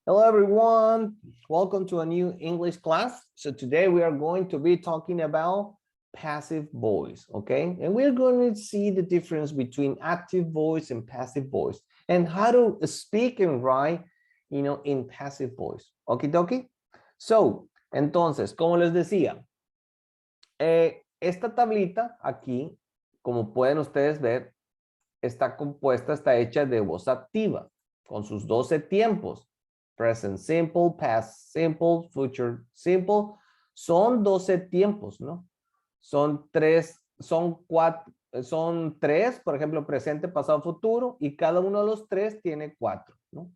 Hello, everyone. Welcome to a new English class. So today we are going to be talking about passive voice, okay? And we're going to see the difference between active voice and passive voice and how to speak and write, in passive voice. Okie dokie? So, entonces, como les decía, esta tablita aquí, como pueden ustedes ver, está hecha de voz activa con sus 12 tiempos. Present simple, past simple, future simple. Son 12 tiempos, ¿no? Son tres, por ejemplo, presente, pasado, futuro, y cada uno de los tres tiene 4, ¿no?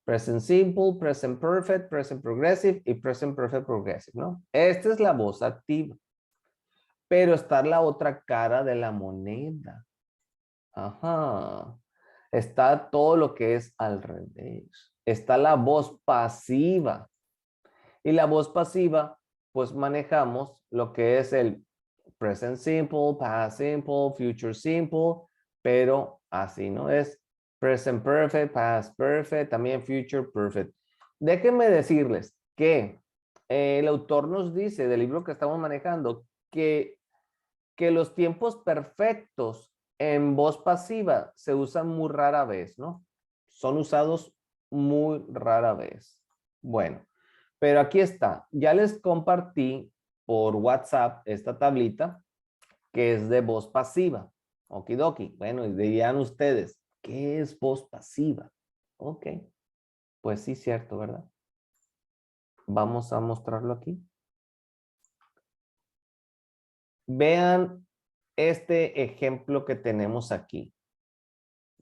Present simple, present perfect, present progressive y present perfect progressive, ¿no? Esta es la voz activa. Pero está la otra cara de la moneda. Ajá. Está todo lo que es al revés. Está la voz pasiva. Y la voz pasiva, pues manejamos lo que es el present simple, past simple, future simple, pero así no es present perfect, past perfect, también future perfect. Déjenme decirles que el autor nos dice del libro que estamos manejando que los tiempos perfectos en voz pasiva se usan muy rara vez, ¿no? Son usados muy rara vez. Bueno, pero aquí está. Ya les compartí por WhatsApp esta tablita que es de voz pasiva. Okidoki. Bueno, y dirían ustedes, ¿qué es voz pasiva? Ok, pues sí, cierto, ¿verdad? Vamos a mostrarlo aquí. Vean este ejemplo que tenemos aquí.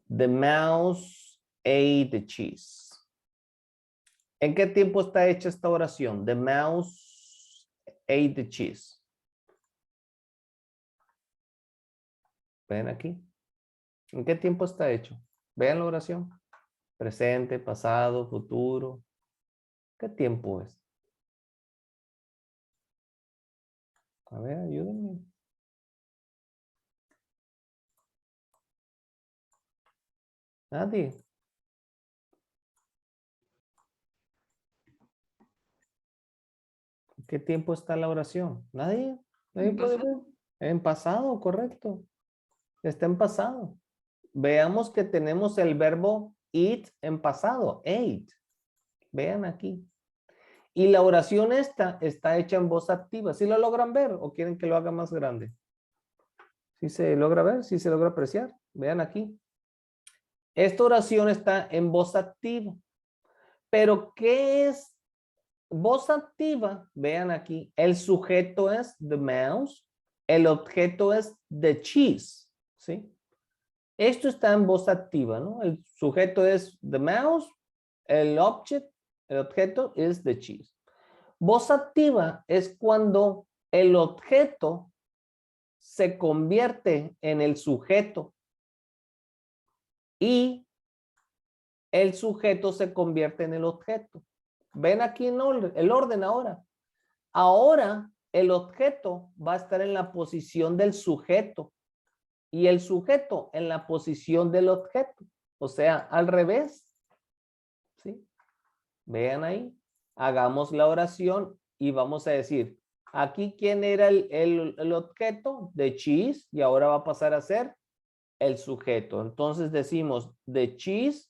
The mouse ate the cheese. ¿En qué tiempo está hecha esta oración? The mouse ate the cheese. ¿Ven aquí? ¿En qué tiempo está hecho? Vean la oración. Presente, pasado, futuro. ¿Qué tiempo es? A ver, ayúdenme. Nadie. ¿En qué tiempo está la oración? Nadie. Nadie puede ver. En pasado, correcto. Está en pasado. Veamos que tenemos el verbo eat en pasado. Ate. Vean aquí. Y la oración esta está hecha en voz activa. ¿Sí lo logran ver o quieren que lo haga más grande? ¿Sí se logra ver? ¿Sí se logra apreciar? Vean aquí. Esta oración está en voz activa. Pero ¿qué es voz activa? Vean aquí. El sujeto es the mouse. El objeto es the cheese. ¿Sí? Esto está en voz activa, ¿no? El sujeto es the mouse. El objeto es the cheese. Voz activa es cuando el objeto se convierte en el sujeto y el sujeto se convierte en el objeto. Ven aquí en el orden ahora. Ahora el objeto va a estar en la posición del sujeto y el sujeto en la posición del objeto. O sea, al revés. ¿Sí? Vean ahí. Hagamos la oración y vamos a decir, aquí quién era el objeto de cheese y ahora va a pasar a ser el sujeto. Entonces decimos the cheese.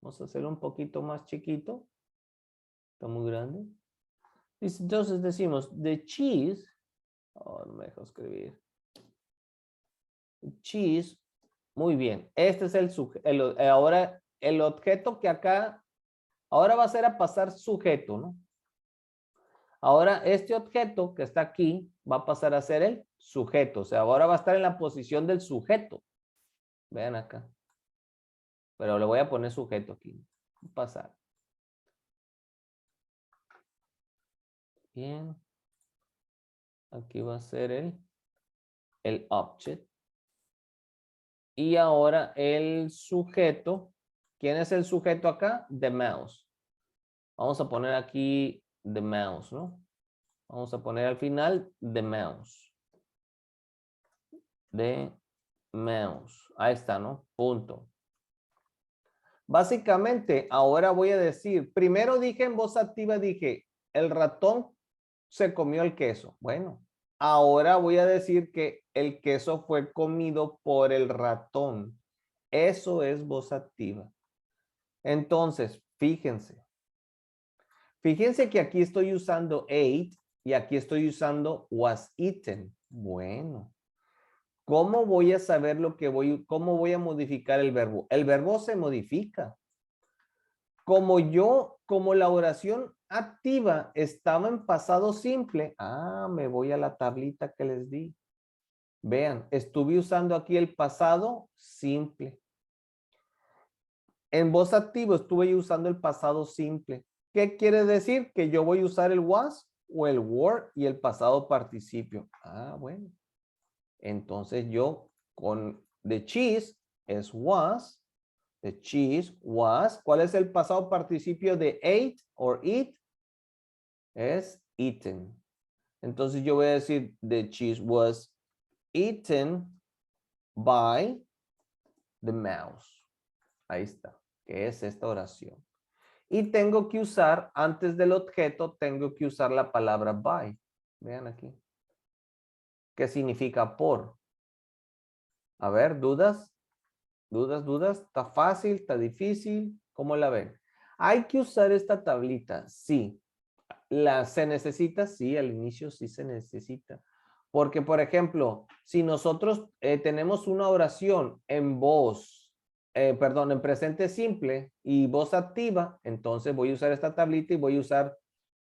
Vamos a hacerlo un poquito más chiquito. Está muy grande. Entonces decimos the cheese. Oh, no me dejo escribir. Cheese. Muy bien. Este es el sujeto. Ahora el objeto que acá. Ahora va a ser a pasar sujeto, ¿no? Ahora este objeto que está aquí va a pasar a ser el sujeto. O sea, ahora va a estar en la posición del sujeto. Vean acá. Pero le voy a poner sujeto aquí. Pasar. Bien. Aquí va a ser el object. Y ahora el sujeto. ¿Quién es el sujeto acá? The mouse. Vamos a poner aquí the mouse, ¿no? Vamos a poner al final the mouse. The mouse. Ahí está, ¿no? Punto. Básicamente, ahora voy a decir, primero dije en voz activa, dije, el ratón se comió el queso. Bueno, ahora voy a decir que el queso fue comido por el ratón. Eso es voz activa. Entonces, fíjense. Fíjense que aquí estoy usando ate y aquí estoy usando was eaten. Bueno, ¿cómo voy a saber cómo voy a modificar el verbo? El verbo se modifica. Como la oración activa estaba en pasado simple, me voy a la tablita que les di. Vean, estuve usando aquí el pasado simple. En voz activa estuve usando el pasado simple. ¿Qué quiere decir? Que yo voy a usar el was o el were y el pasado participio. Bueno. Entonces yo con the cheese es was. The cheese was. ¿Cuál es el pasado participio de ate or eat? Es eaten. Entonces yo voy a decir the cheese was eaten by the mouse. Ahí está. ¿Qué es esta oración? Y tengo que usar, antes del objeto, tengo que usar la palabra by. Vean aquí. ¿Qué significa por? A ver, ¿dudas? ¿Dudas? ¿Está fácil? ¿Está difícil? ¿Cómo la ven? ¿Hay que usar esta tablita? Sí. ¿Se necesita? Sí, al inicio sí se necesita. Porque, por ejemplo, si nosotros tenemos una oración en en presente simple y voz activa, entonces voy a usar esta tablita y voy a usar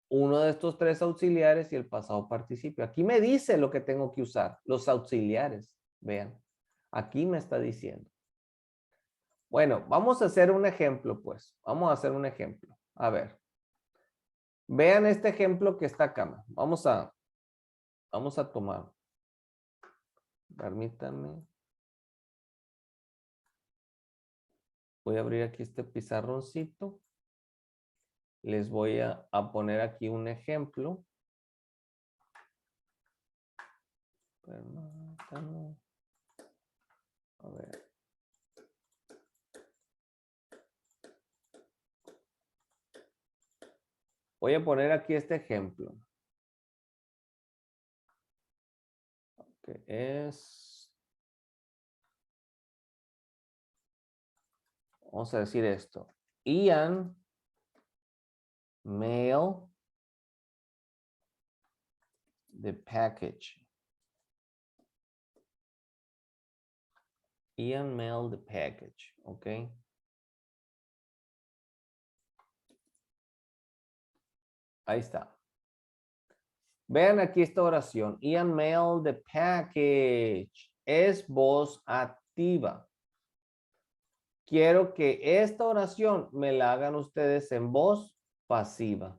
uno de estos tres auxiliares y el pasado participio. Aquí me dice lo que tengo que usar, los auxiliares. Vean, aquí me está diciendo. Bueno, vamos a hacer un ejemplo, pues. Vamos a hacer un ejemplo. A ver. Vean este ejemplo que está acá. Vamos a tomar. Permítanme. Voy a abrir aquí este pizarroncito. Les voy a poner aquí un ejemplo. Permítanme. A ver. Voy a poner aquí este ejemplo. Que es... Vamos a decir esto. Ian mail the package. Ian mail the package. Ok. Ahí está. Vean aquí esta oración. Ian mail the package. Es voz activa. Quiero que esta oración me la hagan ustedes en voz pasiva.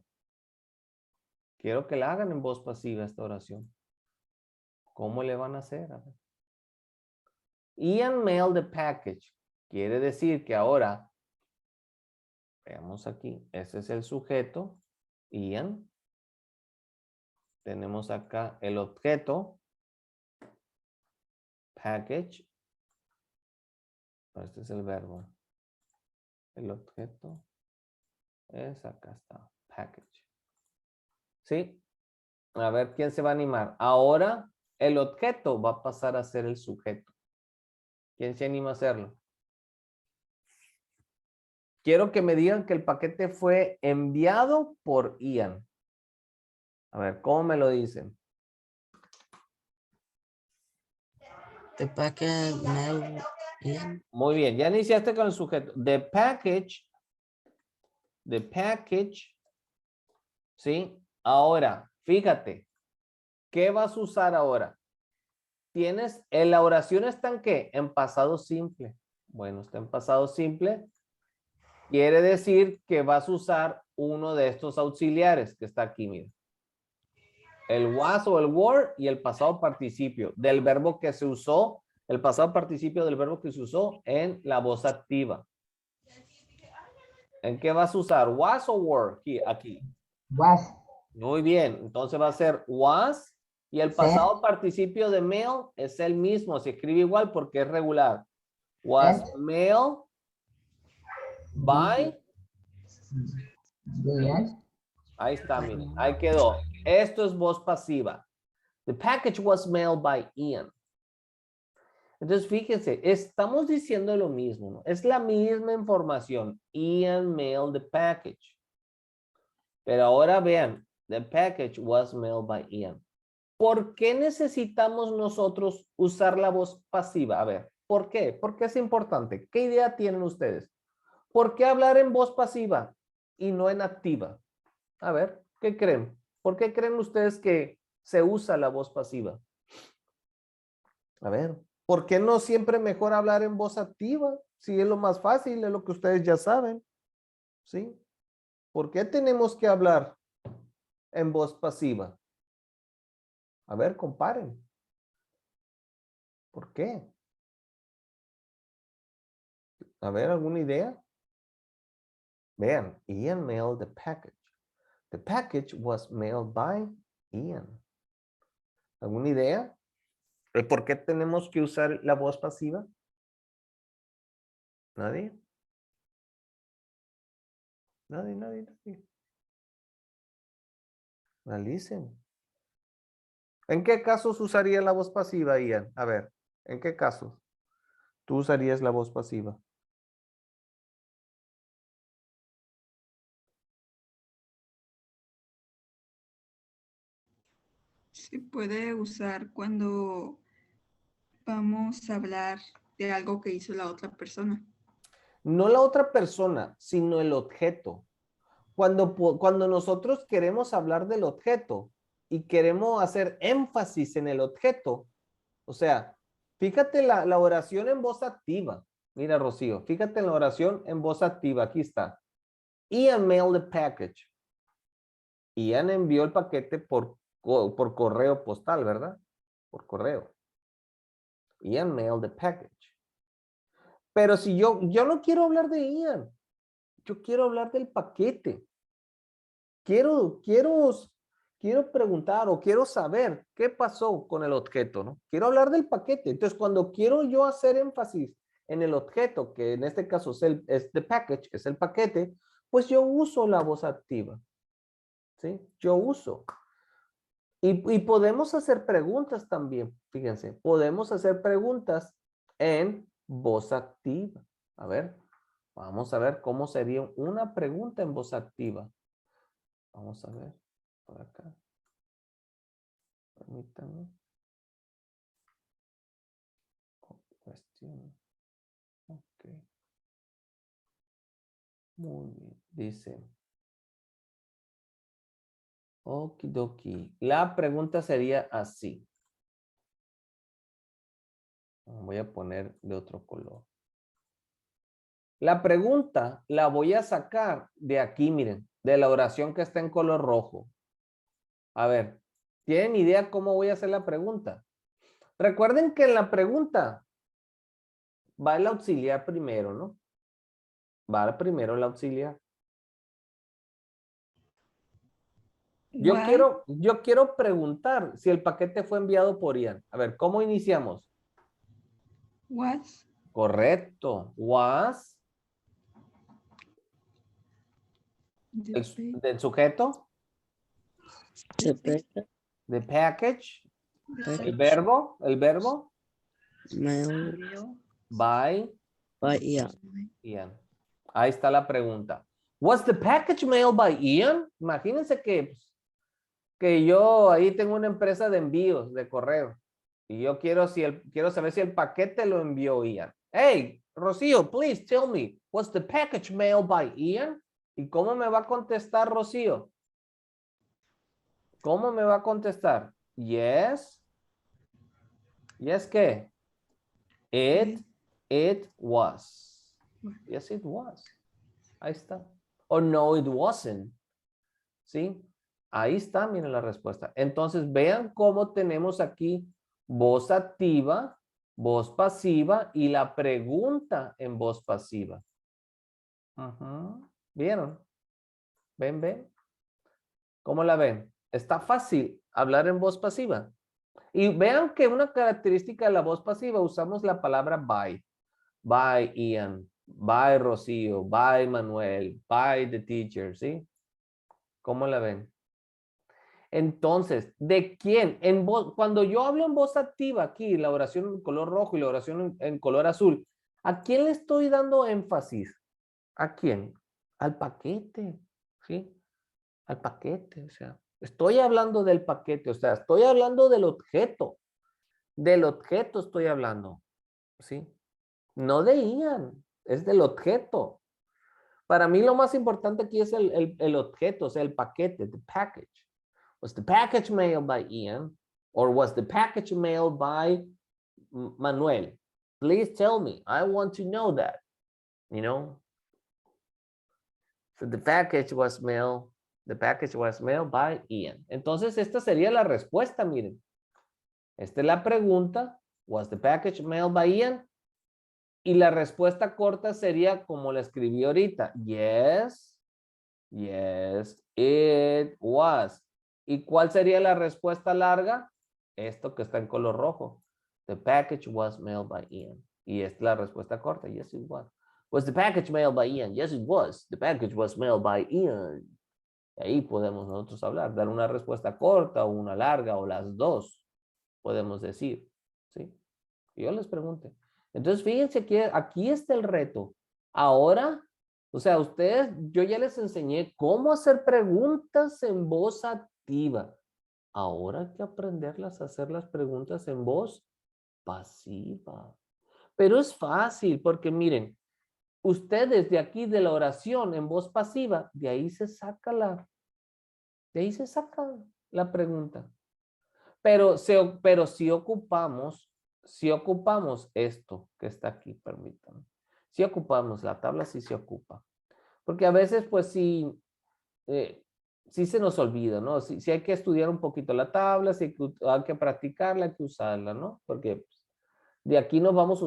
Quiero que la hagan en voz pasiva esta oración. ¿Cómo le van a hacer? A ver. Ian mail the package. Quiere decir que ahora, veamos aquí, ese es el sujeto, Ian. Tenemos acá el objeto, package. Este es el verbo. El objeto es acá está, package. ¿Sí? A ver, ¿quién se va a animar? Ahora el objeto va a pasar a ser el sujeto. ¿Quién se anima a hacerlo? Quiero que me digan que el paquete fue enviado por Ian. A ver, ¿cómo me lo dicen? The package mail Ian. Muy bien, ya iniciaste con el sujeto. The package, ¿sí? Ahora, fíjate, ¿qué vas a usar ahora? La oración está en qué? En pasado simple. Bueno, está en pasado simple. Quiere decir que vas a usar uno de estos auxiliares que está aquí, mira. El was o el were y el pasado participio del verbo que se usó, el pasado participio del verbo que se usó en la voz activa. ¿En qué vas a usar? Was o were? Aquí. Was. Muy bien. Entonces va a ser was y el pasado participio de mail es el mismo. Se escribe igual porque es regular. Was Sent. mail By. Yes. Ahí está, miren. Ahí quedó. Esto es voz pasiva. The package was mailed by Ian. Entonces, fíjense, estamos diciendo lo mismo, ¿no? Es la misma información. Ian mailed the package. Pero ahora vean, the package was mailed by Ian. ¿Por qué necesitamos nosotros usar la voz pasiva? A ver, ¿por qué? ¿Por qué es importante? ¿Qué idea tienen ustedes? ¿Por qué hablar en voz pasiva y no en activa? A ver, ¿qué creen? ¿Por qué creen ustedes que se usa la voz pasiva? A ver, ¿por qué no siempre mejor hablar en voz activa? Si es lo más fácil, es lo que ustedes ya saben. ¿Sí? ¿Por qué tenemos que hablar en voz pasiva? A ver, comparen. ¿Por qué? A ver, ¿alguna idea? Vean, Ian mailed the package. The package was mailed by Ian. ¿Alguna idea? ¿Por qué tenemos que usar la voz pasiva? ¿Nadie? Nadie. Analicen. ¿En qué casos usaría la voz pasiva, Ian? A ver, ¿en qué casos tú usarías la voz pasiva? Se puede usar cuando vamos a hablar de algo que hizo la otra persona. No la otra persona, sino el objeto. Cuando nosotros queremos hablar del objeto y queremos hacer énfasis en el objeto, o sea, fíjate la oración en voz activa. Mira, Rocío, fíjate en la oración en voz activa. Aquí está. Ian mailed the package. Ian envió el paquete por correo postal, ¿verdad? Por correo. Ian mailed the package. Pero si yo no quiero hablar de Ian, yo quiero hablar del paquete. Quiero preguntar o quiero saber qué pasó con el objeto, ¿no? Quiero hablar del paquete. Entonces, cuando quiero yo hacer énfasis en el objeto, que en este caso es the package, es el paquete, pues yo uso la voz activa. ¿Sí? Yo uso. Y podemos hacer preguntas también, fíjense, podemos hacer preguntas en voz activa. A ver, vamos a ver cómo sería una pregunta en voz activa. Vamos a ver por acá. Permítanme. Cuestión. Ok. Muy bien. Dice. Okidoki. La pregunta sería así. Voy a poner de otro color. La pregunta la voy a sacar de aquí, miren, de la oración que está en color rojo. A ver, ¿tienen idea cómo voy a hacer la pregunta? Recuerden que en la pregunta va el auxiliar primero, ¿no? Va primero el auxiliar. Yo quiero preguntar si el paquete fue enviado por Ian. A ver, ¿cómo iniciamos? Was. Correcto. Was. Del sujeto. The package The package. El verbo. mailed By by Ian. Ian. Ahí está la pregunta. Was the package mailed by Ian? Imagínense que yo ahí tengo una empresa de envíos de correo y yo quiero saber si el paquete lo envió Ian. Hey, Rocío, please tell me, was the package mailed by Ian? ¿Y cómo me va a contestar Rocío? ¿Cómo me va a contestar? Yes. Yes, ¿qué? It was. Yes, it was. Ahí está. O no, it wasn't. ¿Sí? Ahí está, miren la respuesta. Entonces, vean cómo tenemos aquí voz activa, voz pasiva y la pregunta en voz pasiva. ¿Vieron? ¿Ven? ¿Cómo la ven? Está fácil hablar en voz pasiva. Y vean que una característica de la voz pasiva usamos la palabra by. By Ian. by Rocío, by Manuel, by the teacher, ¿sí? ¿Cómo la ven? Entonces, ¿de quién? Cuando yo hablo en voz activa aquí, la oración en color rojo y la oración en color azul, ¿a quién le estoy dando énfasis? ¿A quién? Al paquete, ¿sí? Al paquete, o sea, estoy hablando del paquete, o sea, estoy hablando del objeto estoy hablando, ¿sí? No de Ian, es del objeto. Para mí lo más importante aquí es el objeto, o sea, el paquete, the package. Was the package mailed by Ian or was the package mailed by Manuel? Please tell me. I want to know that, you know? So the package was mailed by Ian. Entonces, esta sería la respuesta, miren. Esta es la pregunta. Was the package mailed by Ian? Y la respuesta corta sería como la escribí ahorita. Yes, it was. ¿Y cuál sería la respuesta larga? Esto que está en color rojo. The package was mailed by Ian. Y esta es la respuesta corta. Yes, it was. Was the package mailed by Ian? Yes, it was. The package was mailed by Ian. Ahí podemos nosotros hablar, dar una respuesta corta o una larga o las dos, podemos decir. ¿Sí? Yo les pregunté. Entonces, fíjense que aquí está el reto. Ahora, o sea, ustedes, yo ya les enseñé cómo hacer preguntas en voz activa. Ahora hay que aprenderlas a hacer las preguntas en voz pasiva. Pero es fácil porque miren, ustedes de aquí de la oración en voz pasiva, de ahí se saca la pregunta. Pero si ocupamos esto que está aquí, permítanme. Si ocupamos la tabla, sí se ocupa. Porque a veces, pues sí se nos olvida, ¿no? Sí hay que estudiar un poquito la tabla, sí hay que practicarla, hay que usarla, ¿no? Porque de aquí nos vamos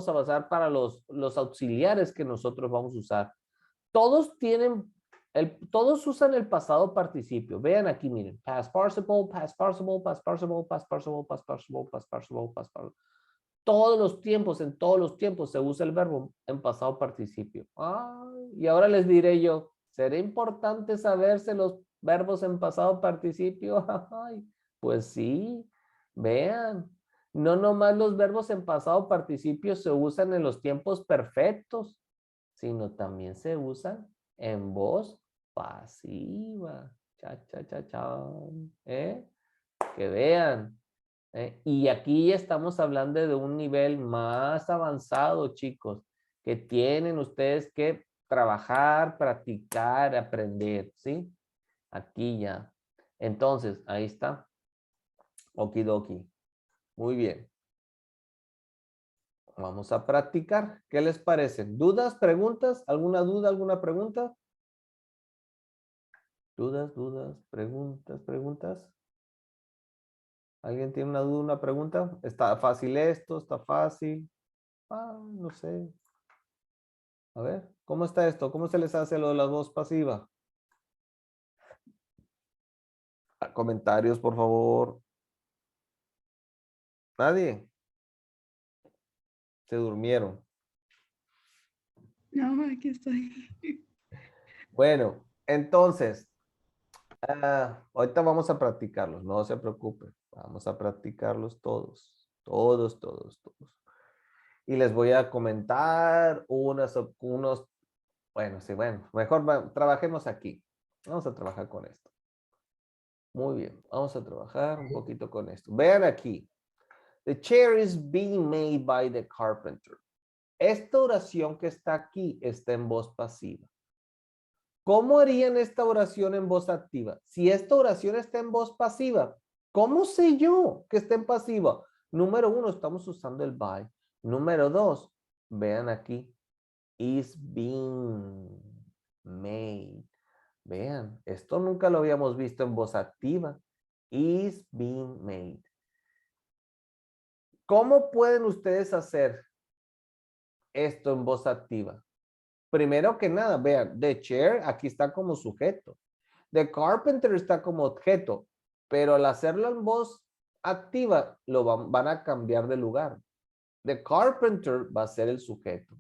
a basar para los auxiliares que nosotros vamos a usar. Todos usan el pasado participio. Vean aquí, miren. Past participle, past participle, past participle, past participle, past participle, past participle, past participle. En todos los tiempos se usa el verbo en pasado participio. Y ahora les diré yo, ¿será importante saberse los verbos en pasado participio? Pues sí, vean. No nomás los verbos en pasado participio se usan en los tiempos perfectos, sino también se usan en voz pasiva. Que vean. Y aquí ya estamos hablando de un nivel más avanzado, chicos, que tienen ustedes que trabajar, practicar, aprender, ¿sí? Aquí ya. Entonces, ahí está. Okidoki. Muy bien. Vamos a practicar. ¿Qué les parece? ¿Dudas, preguntas? ¿Alguna duda, alguna pregunta? ¿Dudas, preguntas? ¿Alguien tiene una duda, una pregunta? ¿Está fácil esto? ¿Está fácil? No sé. A ver, ¿cómo está esto? ¿Cómo se les hace lo de la voz pasiva? Comentarios, por favor. ¿Nadie? Se durmieron. No, aquí estoy. Bueno, entonces, ahorita vamos a practicarlos, no se preocupen. Vamos a practicarlos todos. Todos. Y les voy a comentar unos, bueno, sí, bueno, mejor trabajemos aquí. Vamos a trabajar con esto. Muy bien, vamos a trabajar un poquito con esto. Vean aquí. The chair is being made by the carpenter. Esta oración que está aquí está en voz pasiva. ¿Cómo harían esta oración en voz activa? Si esta oración está en voz pasiva, ¿cómo sé yo que está en pasiva? Número 1, estamos usando el by. Número 2, vean aquí. Is being made. Vean, esto nunca lo habíamos visto en voz activa. Is being made. ¿Cómo pueden ustedes hacer esto en voz activa? Primero que nada, vean, the chair aquí está como sujeto. The carpenter está como objeto, pero al hacerlo en voz activa, van a cambiar de lugar. The carpenter va a ser el sujeto.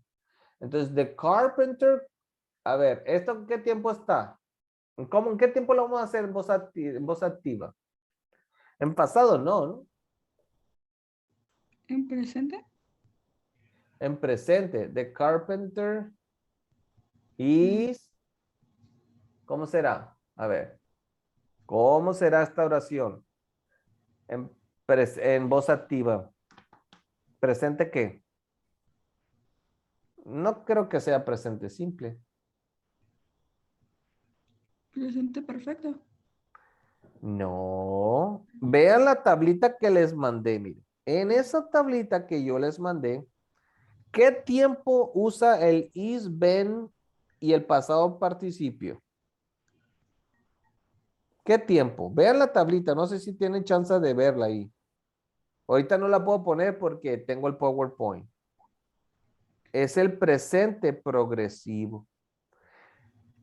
Entonces, the carpenter, a ver, ¿esto en qué tiempo está? ¿En qué tiempo lo vamos a hacer en voz activa? En pasado no, ¿no? ¿En presente? En presente, the carpenter is, ¿cómo será? A ver, ¿cómo será esta oración? En voz activa. ¿Presente qué? No creo que sea presente simple. Presente perfecto. No. Vean la tablita que les mandé, miren. En esa tablita que yo les mandé, ¿qué tiempo usa el is, been y el pasado participio? ¿Qué tiempo? Vean la tablita, no sé si tienen chance de verla ahí. Ahorita no la puedo poner porque tengo el PowerPoint. Es el presente progresivo.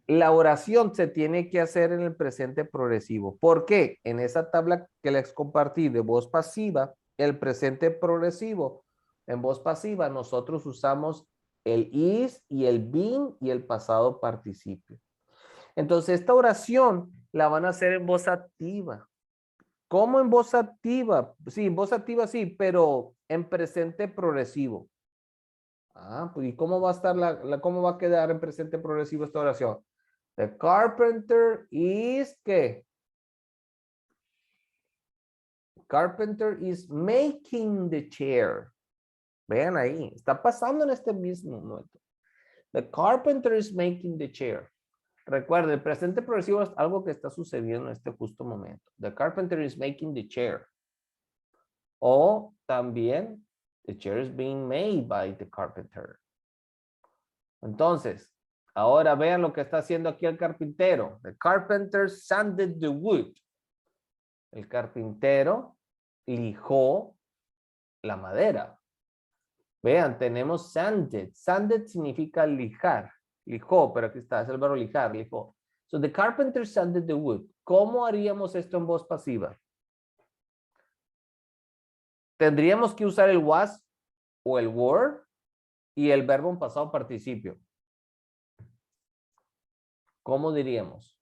La oración se tiene que hacer en el presente progresivo. ¿Por qué? En esa tabla que les compartí de voz pasiva, el presente progresivo, en voz pasiva nosotros usamos el is y el been y el pasado participio. Entonces esta oración la van a hacer en voz activa. ¿Cómo en voz activa? Sí, en voz activa sí, pero en presente progresivo. Ah, pues ¿y cómo va a estar cómo va a quedar en presente progresivo esta oración? The carpenter is ¿qué? Carpenter is making the chair. Vean ahí, está pasando en este mismo momento. The carpenter is making the chair. Recuerde, el presente progresivo es algo que está sucediendo en este justo momento. The carpenter is making the chair. O también, the chair is being made by the carpenter. Entonces, ahora vean lo que está haciendo aquí el carpintero. The carpenter sanded the wood. El carpintero lijó la madera. Vean, tenemos sanded. Sanded significa lijar. Lijó, pero aquí está, es el verbo lijar, lijó. So the carpenter sanded the wood. ¿Cómo haríamos esto en voz pasiva? Tendríamos que usar el was o el were y el verbo en pasado participio. ¿Cómo diríamos?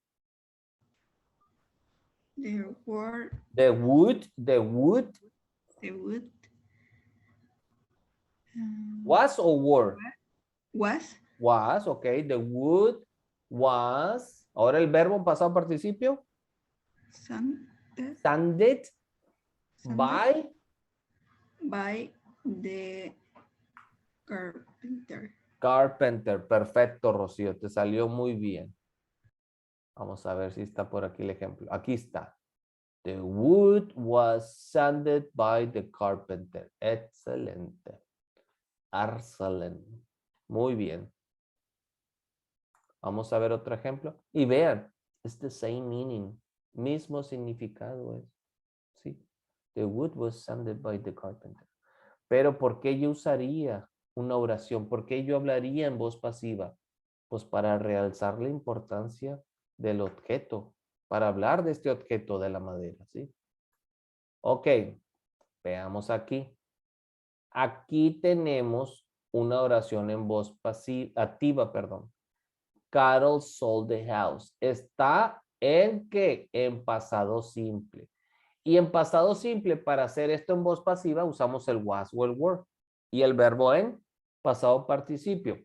The word, The wood, the wood. the wood. Was or were? Was. Was, ok. The wood was. Ahora el verbo en pasado participio. Sanded. Sanded Sanded. by By the carpenter. carpenter. Perfecto, Rocío. Te salió muy bien. Vamos a ver si está por aquí el ejemplo. Aquí está. The wood was sanded by the carpenter. Excelente. Excelente. Muy bien. Vamos a ver otro ejemplo. Y vean, it's the same meaning. Mismo significado es. Sí. The wood was sanded by the carpenter. Pero ¿por qué yo usaría una oración? ¿Por qué yo hablaría en voz pasiva? Pues para realzar la importancia del objeto. Para hablar de este objeto de la madera, ¿sí? Ok. Veamos aquí. Aquí tenemos una oración en voz pasiva, activa, perdón. Carol sold the house. Está en ¿qué? En pasado simple. Y en pasado simple, para hacer esto en voz pasiva, usamos el was o el were. Y el verbo en pasado participio.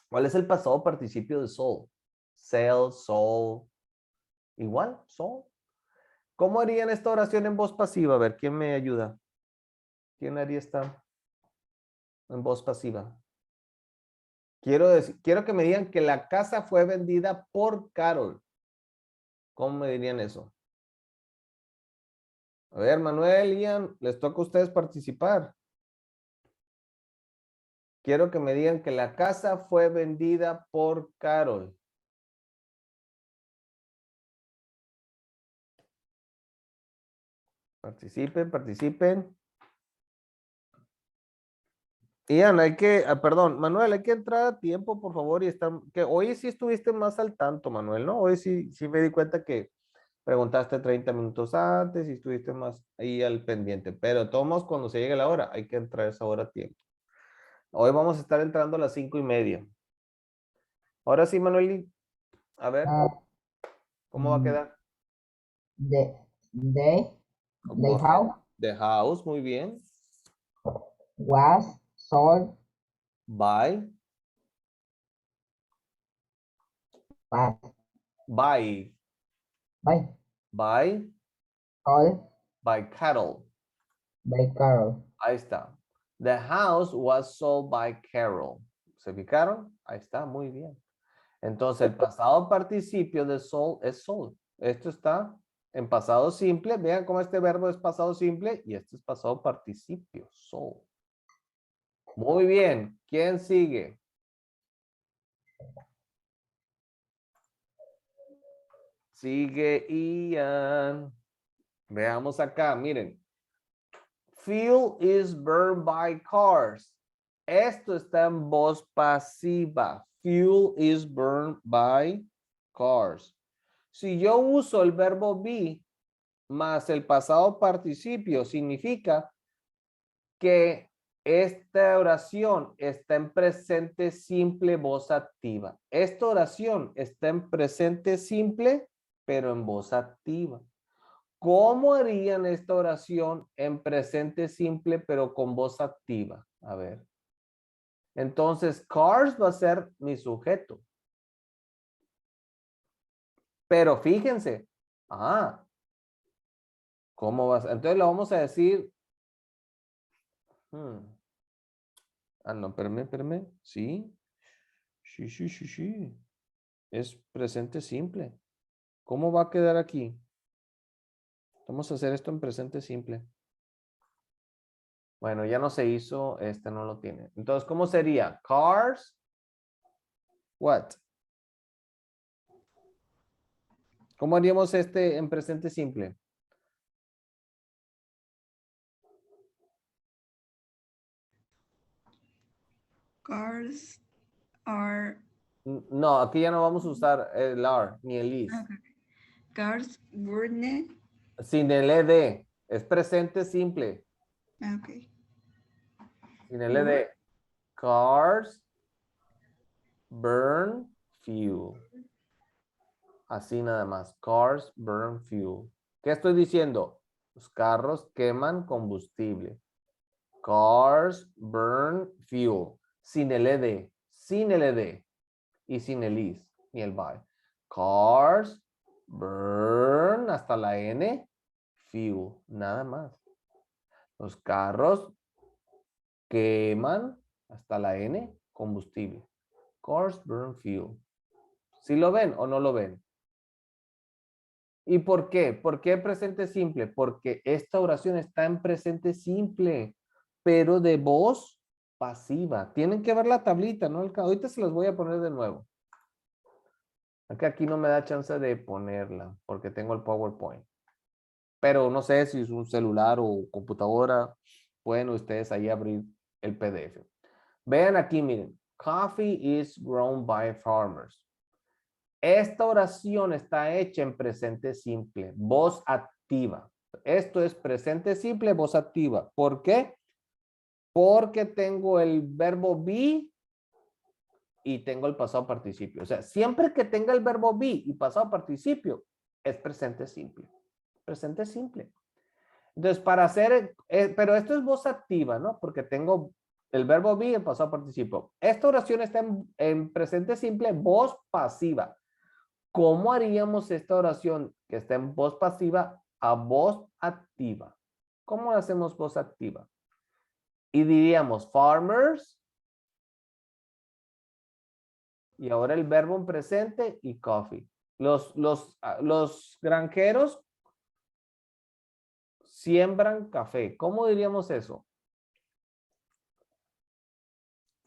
¿Cuál es el pasado participio de sold? Sell, sold. Igual, sold. ¿Cómo harían esta oración en voz pasiva? A ver, ¿quién me ayuda? ¿Quién haría esta en voz pasiva? Quiero que me digan que la casa fue vendida por Carol. ¿Cómo me dirían eso? A ver, Manuel, Ian, les toca a ustedes participar. Quiero que me digan que la casa fue vendida por Carol. Participen, participen. Ian, perdón, Manuel, hay que entrar a tiempo, por favor, y que hoy sí estuviste más al tanto, Manuel, ¿no? Hoy sí me di cuenta que preguntaste 30 minutos antes y estuviste más ahí al pendiente, pero todos cuando se llegue la hora, hay que entrar a esa hora a tiempo. Hoy vamos a estar entrando a las 5:30. Ahora sí, Manuel, a ver, ¿cómo va a quedar? The, they, Go ahead. house The house, muy bien. was sold By, by, by, by, by, sold by cattle. by Carol. Ahí está. The house was sold by Carol. ¿Se fijaron? Ahí está, muy bien. Entonces, el pasado participio de sold es sold. Esto está en pasado simple. Vean cómo este verbo es pasado simple y este es pasado participio, sold. Muy bien. ¿Quién sigue? Sigue Ian. Veamos acá, miren. Fuel is burned by cars. Esto está en voz pasiva. Fuel is burned by cars. Si yo uso el verbo be más el pasado participio, significa que esta oración está en presente simple, voz activa. Esta oración está en presente simple, pero en voz activa. ¿Cómo harían esta oración en presente simple, pero con voz activa? A ver. Entonces, cars va a ser mi sujeto. Pero fíjense. ¿Cómo va a ser? Entonces lo vamos a decir. No, espérame. Sí. Sí. Es presente simple. ¿Cómo va a quedar aquí? Vamos a hacer esto en presente simple. Bueno, ya no se hizo, este no lo tiene. Entonces, ¿cómo sería? Cars, what? ¿Cómo haríamos este en presente simple? Cars are. No, aquí ya no vamos a usar el are ni el is. Okay. Cars burned. Sin el ed. Es presente simple. Okay. Sin el ed. Cars burn fuel. Así nada más. Cars burn fuel. ¿Qué estoy diciendo? Los carros queman combustible. Cars burn fuel. Sin el ed. Sin el ed. Y sin el is. Ni el by. Cars burn hasta la N. Fuel. Nada más. Los carros queman hasta la N. Combustible. Cars burn fuel. ¿Sí lo ven o no lo ven? ¿Y por qué? ¿Por qué presente simple? Porque esta oración está en presente simple, pero de voz pasiva. Tienen que ver la tablita, ¿no? Ahorita se las voy a poner de nuevo. Aquí no me da chance de ponerla porque tengo el PowerPoint. Pero no sé si es un celular o computadora, pueden ustedes ahí abrir el PDF. Vean aquí, miren. Coffee is grown by farmers. Esta oración está hecha en presente simple, voz activa. Esto es presente simple, voz activa. ¿Por qué? Porque tengo el verbo be y tengo el pasado participio. O sea, siempre que tenga el verbo be y pasado participio, es presente simple. Presente simple. Entonces, para hacer, pero esto es voz activa, ¿no? Porque tengo el verbo be y el pasado participio. Esta oración está en presente simple, voz pasiva. ¿Cómo haríamos esta oración que está en voz pasiva a voz activa? ¿Cómo hacemos voz activa? Y diríamos farmers. Y ahora el verbo en presente y coffee. Los granjeros siembran café. ¿Cómo diríamos eso?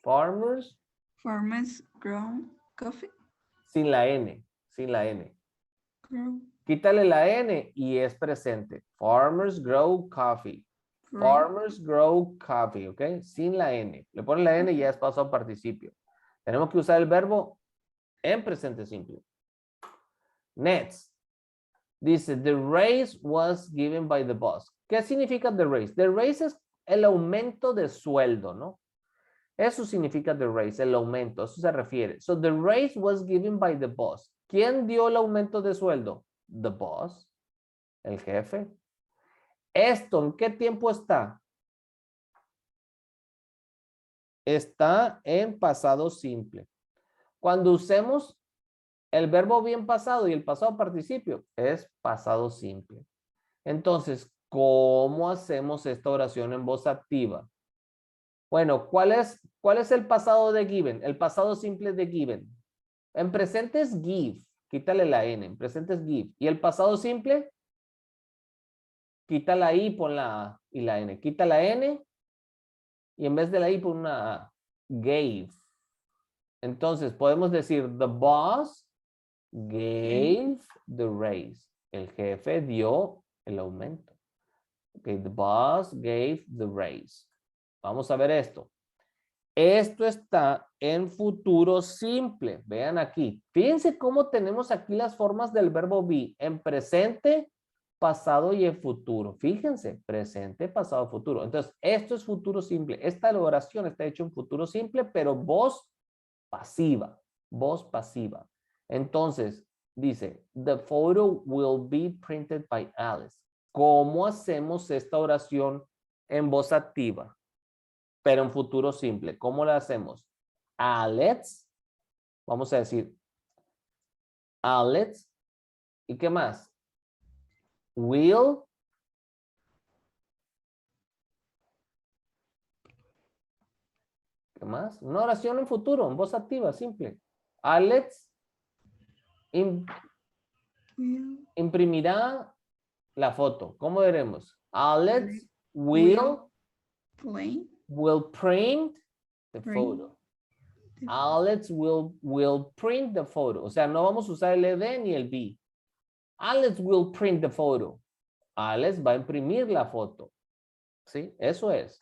Farmers. Farmers grow coffee. Sin la N. Sin la N. Grow. Quítale la N y es presente. Farmers grow coffee. Grow. Farmers grow coffee, ¿ok? Sin la N. Le ponen la N y ya es pasado participio. Tenemos que usar el verbo en presente simple. Next. Dice, the raise was given by the boss. ¿Qué significa the raise? The raise es el aumento de sueldo, ¿no? Eso significa the raise, el aumento. Eso se refiere. So the raise was given by the boss. ¿Quién dio el aumento de sueldo? The boss, el jefe. ¿Esto en qué tiempo está? Está en pasado simple. Cuando usemos el verbo bien pasado y el pasado participio, es pasado simple. Entonces, ¿cómo hacemos esta oración en voz activa? Bueno, ¿cuál es el pasado de given? El pasado simple de given. En presente es give. Quítale la N. En presente es give. ¿Y el pasado simple? Quita la I, pon la A y la N. Quita la N y en vez de la I pon una A. Gave. Entonces, podemos decir, the boss gave the raise. El jefe dio el aumento. Okay, the boss gave the raise. Vamos a ver esto. Esto está en futuro simple. Vean aquí. Fíjense cómo tenemos aquí las formas del verbo be. En presente, pasado y en futuro. Fíjense, presente, pasado, futuro. Entonces, esto es futuro simple. Esta oración está hecha en futuro simple, pero voz pasiva. Voz pasiva. Entonces, dice, the photo will be printed by Alice. ¿Cómo hacemos esta oración en voz activa? Pero en futuro simple. ¿Cómo la hacemos? Alex. Vamos a decir Alex. ¿Y qué más? Will. ¿Qué más? Una oración en futuro, en voz activa, simple. Alex imprimirá la foto. ¿Cómo veremos? Alex will print the photo. Alex will print the photo. O sea, no vamos a usar el ed ni el be. Alex will print the photo. Alex va a imprimir la foto. ¿Sí? Eso es.